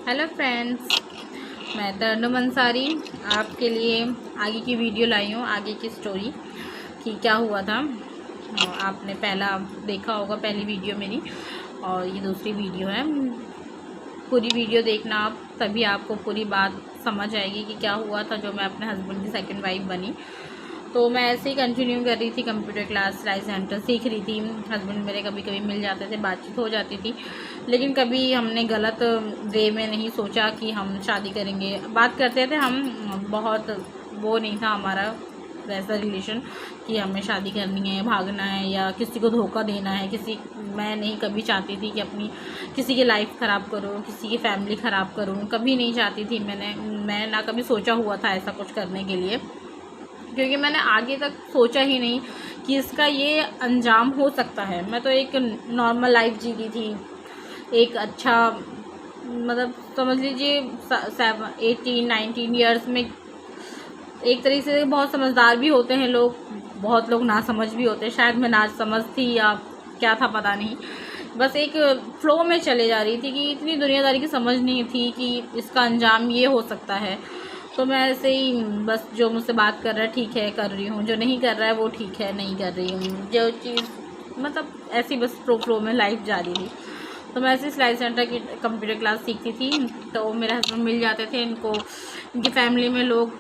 Hello friends, मैं तरन्नुम अंसारी आपके लिए आगे की वीडियो लाई हूँ। आगे की स्टोरी कि क्या हुआ था। आपने पहला देखा होगा, पहली वीडियो मेरी, और ये दूसरी वीडियो है। पूरी वीडियो देखना आप, तभी आपको पूरी बात समझ आएगी कि क्या हुआ था जो मैं अपने हस्बैंड की सेकंड वाइफ बनी। तो मैं ऐसे ही कंटिन्यू कर रही थी, कंप्यूटर क्लास सिलाई सेंटर सीख रही थी। हस्बैंड मेरे कभी कभी मिल जाते थे, बातचीत हो जाती थी, लेकिन कभी हमने गलत वे में नहीं सोचा कि हम शादी करेंगे। बात करते थे हम, बहुत वो नहीं था हमारा वैसा रिलेशन कि हमें शादी करनी है, भागना है या किसी को धोखा देना है। मैं नहीं कभी चाहती थी कि अपनी किसी की लाइफ ख़राब करूँ, किसी की फैमिली ख़राब करूँ, कभी नहीं चाहती थी। मैं ना कभी सोचा हुआ था ऐसा कुछ करने के लिए, क्योंकि मैंने आगे तक सोचा ही नहीं कि इसका ये अंजाम हो सकता है। मैं तो एक नॉर्मल लाइफ जी रही थी, एक अच्छा मतलब समझ लीजिए 18-19 ईयर्स में। एक तरीके से बहुत समझदार भी होते हैं लोग, बहुत लोग ना समझ भी होते हैं। शायद मैं ना समझ थी या क्या था पता नहीं, बस एक फ्लो में चले जा रही थी कि इतनी दुनियादारी की समझ नहीं थी कि इसका अंजाम ये हो सकता है। तो मैं ऐसे ही बस, जो मुझसे बात कर रहा है ठीक है कर रही हूँ, जो नहीं कर रहा है वो ठीक है नहीं कर रही हूँ, जो चीज़ मतलब ऐसी बस फ्लो में लाइफ जा रही थी। तो मैं ऐसे सिलाई सेंटर की कंप्यूटर क्लास सीखती थी। तो मेरे हस्बैंड मिल जाते थे, इनकी फैमिली में लोग,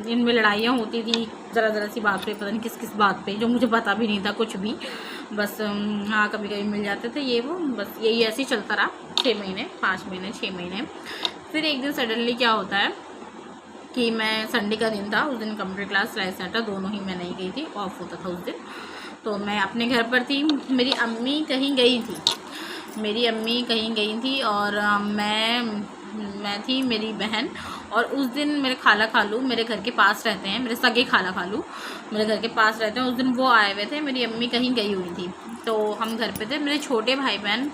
इनमें लड़ाइयाँ होती थी ज़रा सी बात पे, पता नहीं किस किस बात पे, जो मुझे पता भी नहीं था कुछ भी। बस हाँ, कभी कभी मिल जाते थे ये वो, बस यही ऐसे ही चलता रहा 6 महीने, 5 महीने, 6 महीने। फिर एक दिन सडनली क्या होता है कि मैं, संडे का दिन था उस दिन, कंप्यूटर क्लास सिलाई सेंटर दोनों ही मैं नहीं गई थी, ऑफ होता था उस दिन। तो मैं अपने घर पर थी, मेरी अम्मी कहीं गई थी, और मैं थी, मेरी बहन, और उस दिन मेरे खाला खालू मेरे घर के पास रहते हैं, मेरे सगे खाला खालू मेरे घर के पास रहते हैं। उस दिन वो आए हुए थे, मेरी अम्मी कहीं गई हुई थी, तो हम घर पे थे। मेरे छोटे भाई बहन,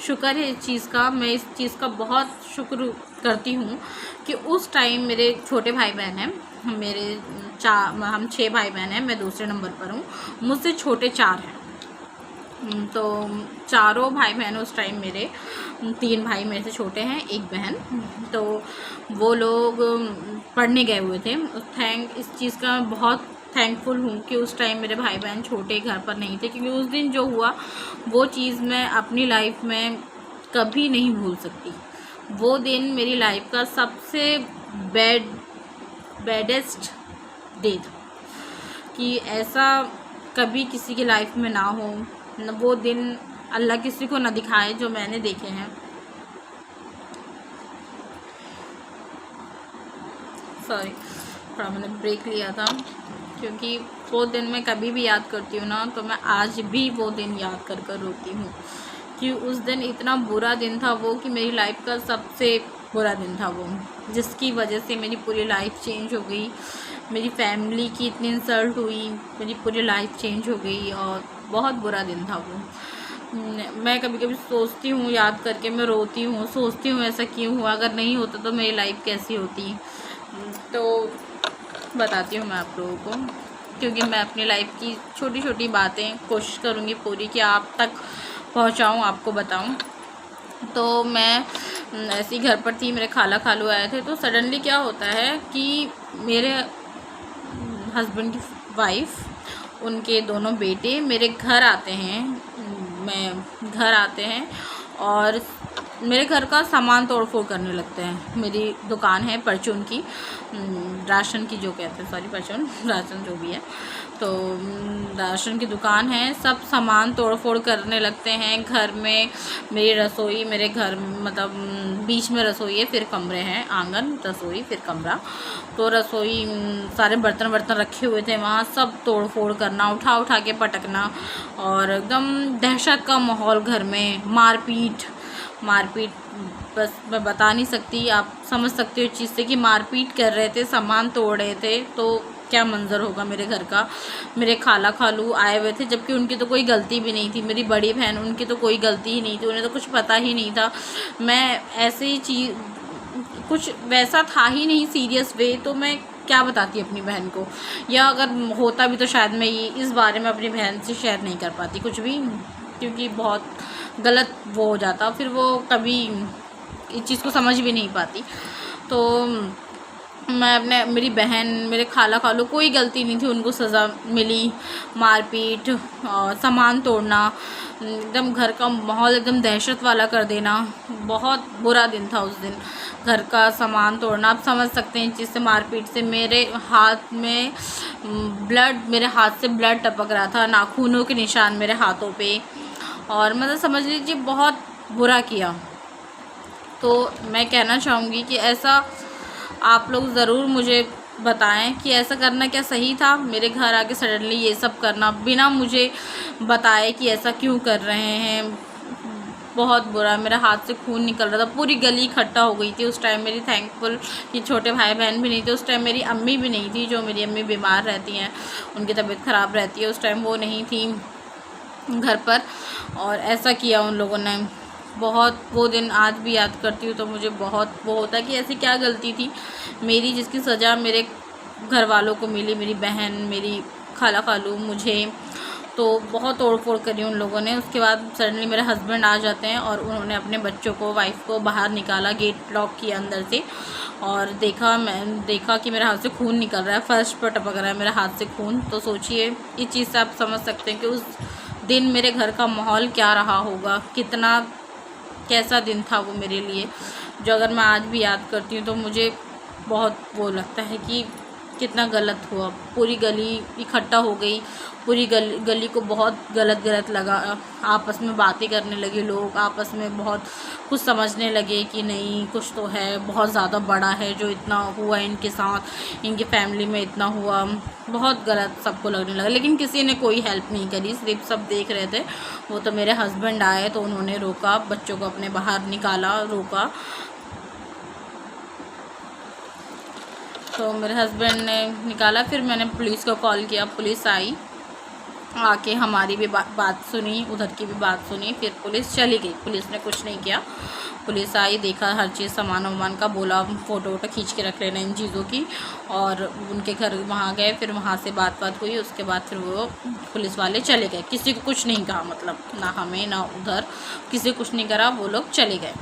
शुक्र है इस चीज़ का, मैं इस चीज़ का बहुत शुक्र करती हूँ कि उस टाइम मेरे छोटे भाई बहन हैं, हम 6 भाई बहन हैं, मैं दूसरे नंबर पर हूँ, मुझसे छोटे 4 हैं। तो चारों भाई बहन उस टाइम मेरे, 3 भाई मेरे से छोटे हैं, 1 बहन। तो वो लोग पढ़ने गए हुए थे। इस चीज़ का बहुत थैंकफुल हूँ कि उस टाइम मेरे भाई बहन छोटे घर पर नहीं थे, क्योंकि उस दिन जो हुआ वो चीज़ मैं अपनी लाइफ में कभी नहीं भूल सकती। वो दिन मेरी लाइफ का सबसे बैडेस्ट डे था, कि ऐसा कभी किसी की लाइफ में ना हो, न वो दिन अल्लाह किसी को ना दिखाए जो मैंने देखे हैं। सॉरी, थोड़ा मैंने ब्रेक लिया था, क्योंकि वो दिन मैं कभी भी याद करती हूँ ना, तो मैं आज भी वो दिन याद कर कर रोती हूँ कि उस दिन इतना बुरा दिन था वो, कि मेरी लाइफ का सबसे बुरा दिन था वो, जिसकी वजह से मेरी पूरी लाइफ चेंज हो गई, मेरी फैमिली की इतनी इंसल्ट हुई, मेरी पूरी लाइफ चेंज हो गई, और बहुत बुरा दिन था वो। मैं कभी कभी सोचती हूँ, याद करके मैं रोती हूँ, सोचती हूँ ऐसा क्यों हुआ, अगर नहीं होता तो मेरी लाइफ कैसी होती। तो बताती हूँ मैं आप लोगों को, क्योंकि मैं अपनी लाइफ की छोटी छोटी बातें कोशिश करूँगी पूरी कि आप तक पहुँचाऊँ, आपको बताऊँ। तो मैं ऐसे ही घर पर थी, मेरे खाला खालू आए थे। तो सडनली क्या होता है कि मेरे हस्बैंड की वाइफ, उनके दोनों बेटे मेरे घर आते हैं, और मेरे घर का सामान तोड़ फोड़ करने लगते हैं। मेरी दुकान है परचून की, राशन की जो कहते हैं, सॉरी परचून, राशन जो भी है, तो राशन की दुकान है। सब सामान तोड़ फोड़ करने लगते हैं घर में। मेरी रसोई, मेरे घर मतलब बीच में रसोई है, फिर कमरे हैं, आंगन, रसोई, फिर कमरा। तो रसोई, सारे बर्तन रखे हुए थे वहाँ, सब तोड़ फोड़ करना, उठा के पटकना, और एकदम दहशत का माहौल घर में, मारपीट, बस मैं बता नहीं सकती, आप समझ सकते हो इस चीज़ से कि मारपीट कर रहे थे, सामान तोड़ रहे थे, तो क्या मंज़र होगा मेरे घर का। मेरे खाला खालू आए हुए थे, जबकि उनकी तो कोई गलती भी नहीं थी। मेरी बड़ी बहन, उनकी तो कोई गलती ही नहीं थी, उन्हें तो कुछ पता ही नहीं था। मैं ऐसे ही चीज़, कुछ वैसा था ही नहीं सीरियस वे, तो मैं क्या बताती अपनी बहन को, या अगर होता भी तो शायद मैं ये इस बारे में अपनी बहन से शेयर नहीं कर पाती कुछ भी, क्योंकि बहुत गलत वो हो जाता। फिर वो कभी इस चीज़ को समझ भी नहीं पाती। तो मैं मेरी बहन, मेरे खाला खालू, कोई गलती नहीं थी, उनको सज़ा मिली। मारपीट और सामान तोड़ना, एकदम घर का माहौल एकदम दहशत वाला कर देना। बहुत बुरा दिन था उस दिन। घर का सामान तोड़ना, आप समझ सकते हैं इस चीज़ से, मारपीट से। मेरे हाथ में मेरे हाथ से ब्लड टपक रहा था, नाखूनों के निशान मेरे हाथों पे, और मतलब समझ लीजिए बहुत बुरा किया। तो मैं कहना चाहूँगी कि ऐसा आप लोग ज़रूर मुझे बताएं कि ऐसा करना क्या सही था, मेरे घर आके सडनली ये सब करना बिना मुझे बताए कि ऐसा क्यों कर रहे हैं। बहुत बुरा, मेरे हाथ से खून निकल रहा था, पूरी गली इकट्ठा हो गई थी उस टाइम। मेरी थैंकफुल कि छोटे भाई बहन भी नहीं थे उस टाइम, मेरी अम्मी भी नहीं थी, जो मेरी अम्मी बीमार रहती हैं, उनकी तबीयत ख़राब रहती है, उस टाइम वो नहीं थी घर पर। और ऐसा किया उन लोगों ने। बहुत वो दिन आज भी याद करती हूँ तो मुझे बहुत वो होता है कि ऐसी क्या गलती थी मेरी जिसकी सज़ा मेरे घर वालों को मिली, मेरी बहन, मेरी खाला खालू, मुझे। तो बहुत तोड़ फोड़ करी उन लोगों ने। उसके बाद सडनली मेरे हस्बैंड आ जाते हैं और उन्होंने अपने बच्चों को, वाइफ को बाहर निकाला, गेट लॉक किया अंदर से, और मैं देखा कि मेरे हाथ से खून निकल रहा है, फर्श पर टपक रहा है मेरे हाथ से खून। तो सोचिए, इस चीज़ से आप समझ सकते हैं कि उस दिन मेरे घर का माहौल क्या रहा होगा, कैसा दिन था वो मेरे लिए, जो अगर मैं आज भी याद करती हूँ तो मुझे बहुत वो लगता है कि कितना गलत हुआ। पूरी गली इकट्ठा हो गई, पूरी गली को बहुत गलत लगा, आपस में बातें करने लगे लोग, आपस में बहुत कुछ समझने लगे कि नहीं कुछ तो है, बहुत ज़्यादा बड़ा है जो इतना हुआ इनके साथ, इनकी फैमिली में इतना हुआ। बहुत गलत सबको लगने लगा, लेकिन किसी ने कोई हेल्प नहीं करी, सिर्फ सब देख रहे थे। वो तो मेरे हस्बैंड आए तो उन्होंने रोका, बच्चों को अपने बाहर निकाला, रोका। तो मेरे हस्बैंड ने निकाला, फिर मैंने पुलिस को कॉल किया, पुलिस आई, आके हमारी भी बात सुनी, उधर की भी बात सुनी, फिर पुलिस चली गई। पुलिस ने कुछ नहीं किया, पुलिस आई, देखा हर चीज़, सामान वामान का बोला फ़ोटो वोटो खींच के रख लेना इन चीज़ों की, और उनके घर वहाँ गए, फिर वहाँ से बात हुई। उसके बाद फिर वो पुलिस वाले चले गए, किसी को कुछ नहीं कहा, मतलब ना हमें ना उधर किसी को कुछ नहीं करा, वो लोग चले गए।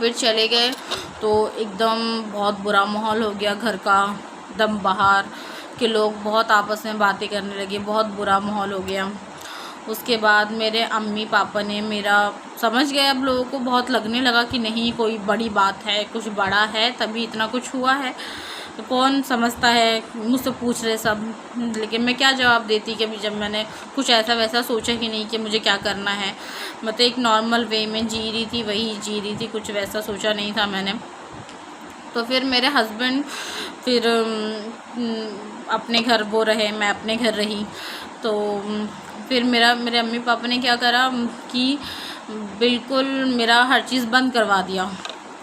फिर चले गए तो एकदम बहुत बुरा माहौल हो गया घर का, एकदम बाहर के लोग बहुत आपस में बातें करने लगे, बहुत बुरा माहौल हो गया। उसके बाद मेरे अम्मी पापा ने मेरा समझ गए, अब लोगों को बहुत लगने लगा कि नहीं कोई बड़ी बात है, कुछ बड़ा है तभी इतना कुछ हुआ है, तो कौन समझता है, मुझसे पूछ रहे सब। लेकिन मैं क्या जवाब देती कि जब मैंने कुछ ऐसा वैसा सोचा ही नहीं कि मुझे क्या करना है, मैं तो एक नॉर्मल वे में जी रही थी, वही जी रही थी, कुछ वैसा सोचा नहीं था मैंने। तो फिर मेरे हस्बैंड फिर अपने घर वो रहे, मैं अपने घर रही। तो फिर मेरे अम्मी पापा ने क्या करा कि बिल्कुल मेरा हर चीज़ बंद करवा दिया,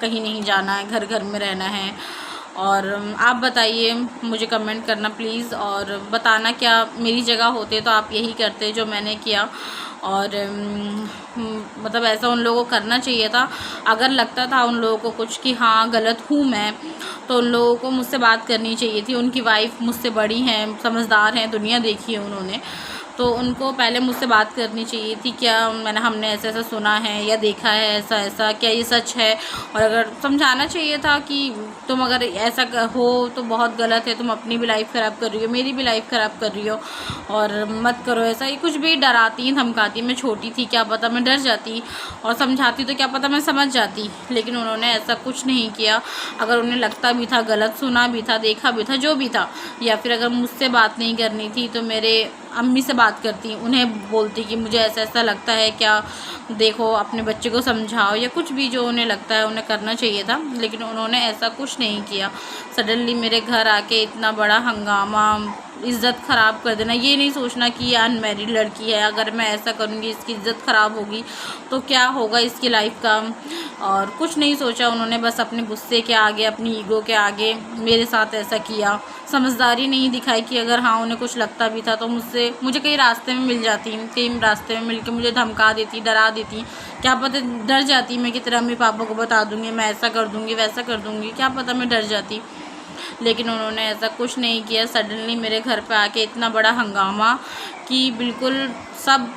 कहीं नहीं जाना है, घर घर में रहना है। और आप बताइए, मुझे कमेंट करना प्लीज़, और बताना क्या मेरी जगह होते तो आप यही करते जो मैंने किया। और मतलब ऐसा उन लोगों को करना चाहिए था। अगर लगता था उन लोगों को कुछ कि हाँ गलत हूँ मैं, तो उन लोगों को मुझसे बात करनी चाहिए थी। उनकी वाइफ मुझसे बड़ी हैं, समझदार हैं, दुनिया देखी है उन्होंने, तो उनको पहले मुझसे बात करनी चाहिए थी, क्या हमने ऐसा ऐसा सुना है या देखा है, ऐसा ऐसा, क्या ये सच है। और अगर समझाना चाहिए था कि तुम अगर ऐसा हो तो बहुत गलत है, तुम अपनी भी लाइफ ख़राब कर रही हो, मेरी भी लाइफ ख़राब कर रही हो, और मत करो ऐसा। ये कुछ भी डराती धमकाती, मैं छोटी थी, क्या पता मैं डर जाती, और समझाती तो क्या पता मैं समझ जाती, लेकिन उन्होंने ऐसा कुछ नहीं किया। अगर उन्हें लगता भी था, गलत सुना भी था, देखा भी था, जो भी था, या फिर अगर मुझसे बात नहीं करनी थी तो मेरे अम्मी से बात करती, उन्हें बोलती कि मुझे ऐसा ऐसा लगता है, क्या देखो अपने बच्चे को समझाओ, या कुछ भी जो उन्हें लगता है उन्हें करना चाहिए था, लेकिन उन्होंने ऐसा कुछ नहीं किया। सडनली मेरे घर आके इतना बड़ा हंगामा, इज़्ज़त ख़राब कर देना, ये नहीं सोचना कि ये अनमैरिड लड़की है, अगर मैं ऐसा करूँगी इसकी इज़्ज़त ख़राब होगी तो क्या होगा इसकी लाइफ का। और कुछ नहीं सोचा उन्होंने, बस अपने गुस्से के आगे, अपनी ईगो के आगे मेरे साथ ऐसा किया। समझदारी नहीं दिखाई कि अगर हाँ उन्हें कुछ लगता भी था तो मुझे कहीं रास्ते में मिल जाती, कहीं रास्ते में मिल के मुझे धमका देती, डरा देती, क्या पता डर जाती मैं कि तेरे अम्मी पापा को बता दूँगी, मैं ऐसा कर दूँगी, वैसा कर दूँगी, क्या पता मैं डर जाती। लेकिन उन्होंने ऐसा कुछ नहीं किया। सडनली मेरे घर पे आके इतना बड़ा हंगामा कि बिल्कुल सब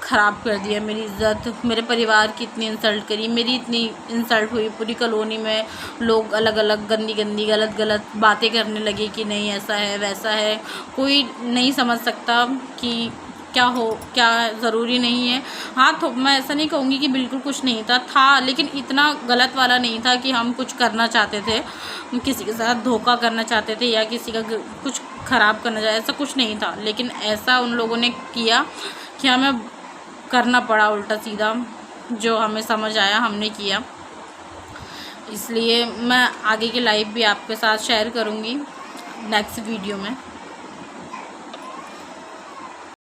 ख़राब कर दिया, मेरी इज़्ज़त, मेरे परिवार की इतनी इंसल्ट करी, मेरी इतनी इंसल्ट हुई। पूरी कॉलोनी में लोग अलग अलग गंदी गंदी गलत गलत बातें करने लगे कि नहीं ऐसा है वैसा है। कोई नहीं समझ सकता कि क्या ज़रूरी नहीं है। हाँ, तो मैं ऐसा नहीं कहूँगी कि बिल्कुल कुछ नहीं था, लेकिन इतना गलत वाला नहीं था कि हम कुछ करना चाहते थे, किसी के साथ धोखा करना चाहते थे या किसी का कुछ ख़राब करना चाहते, ऐसा कुछ नहीं था। लेकिन ऐसा उन लोगों ने किया कि हमें करना पड़ा उल्टा सीधा, जो हमें समझ आया हमने किया। इसलिए मैं आगे की लाइफ भी आपके साथ शेयर करूँगी नेक्स्ट वीडियो में।